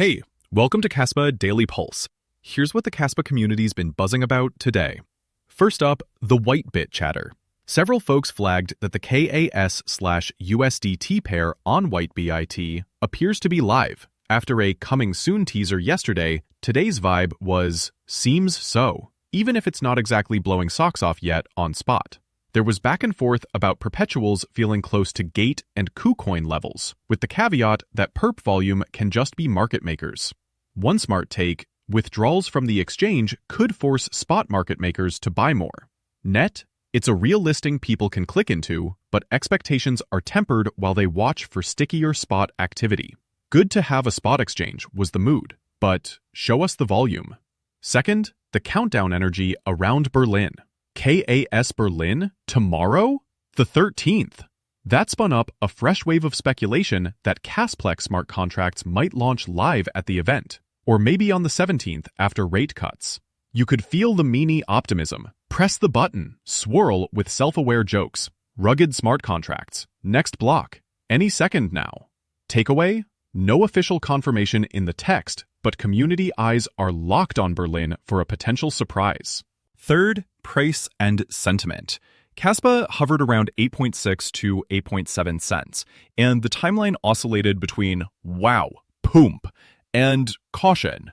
Hey, welcome to Kaspa Daily Pulse. Here's what the Kaspa community's been buzzing about today. First up, the WhiteBIT chatter. Several folks flagged that the KAS/USDT pair on WhiteBIT appears to be live. After a coming soon teaser yesterday, today's vibe was seems so, even if it's not exactly blowing socks off yet on spot. There was back and forth about perpetuals feeling close to Gate and KuCoin levels, with the caveat that perp volume can just be market makers. One smart take, withdrawals from the exchange could force spot market makers to buy more. Net, it's a real listing people can click into, but expectations are tempered while they watch for stickier spot activity. Good to have a spot exchange was the mood, but show us the volume. Second, the countdown energy around Berlin. KAS Berlin tomorrow? The 13th. That spun up a fresh wave of speculation that Kasplex smart contracts might launch live at the event, or maybe on the 17th after rate cuts. You could feel the meanie optimism. Press the button, swirl with self-aware jokes, rugged smart contracts, next block, any second now. Takeaway? No official confirmation in the text, but community eyes are locked on Berlin for a potential surprise. Third, price and sentiment. Kaspa hovered around 8.6 to 8.7 cents, and the timeline oscillated between wow, poomp, and caution.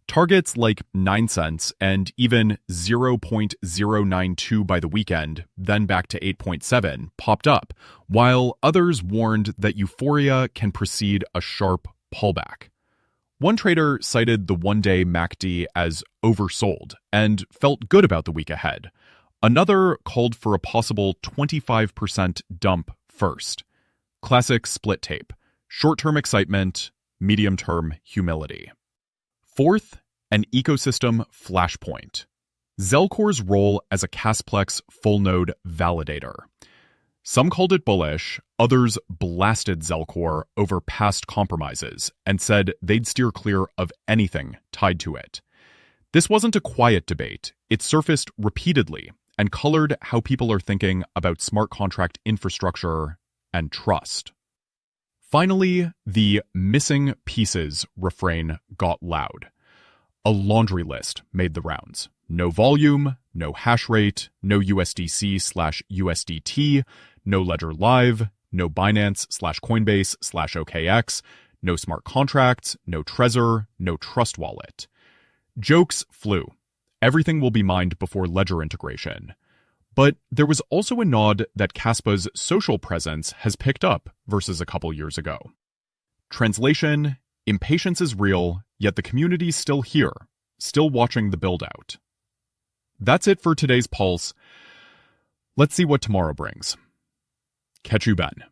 Targets like 9 cents and even 0.092 by the weekend, then back to 8.7, popped up, while others warned that euphoria can precede a sharp pullback. One trader cited the one-day MACD as oversold and felt good about the week ahead. Another called for a possible 25% dump first. Classic split tape. Short-term excitement, medium-term humility. Fourth, an ecosystem flashpoint. Zelcore's role as a Kasplex full-node validator. Some called it bullish, others blasted Zelcore over past compromises and said they'd steer clear of anything tied to it. This wasn't a quiet debate. It surfaced repeatedly and colored how people are thinking about smart contract infrastructure and trust. Finally, the missing pieces refrain got loud. A laundry list made the rounds. No volume, no hash rate, no USDC/USDT, no Ledger Live, no Binance/Coinbase/OKX, no smart contracts, no Trezor, no Trust Wallet. Jokes flew. Everything will be mined before Ledger integration. But there was also a nod that Kaspa's social presence has picked up versus a couple years ago. Translation: impatience is real, yet the community's still here, still watching the build-out. That's it for today's Pulse. Let's see what tomorrow brings. Catch you then.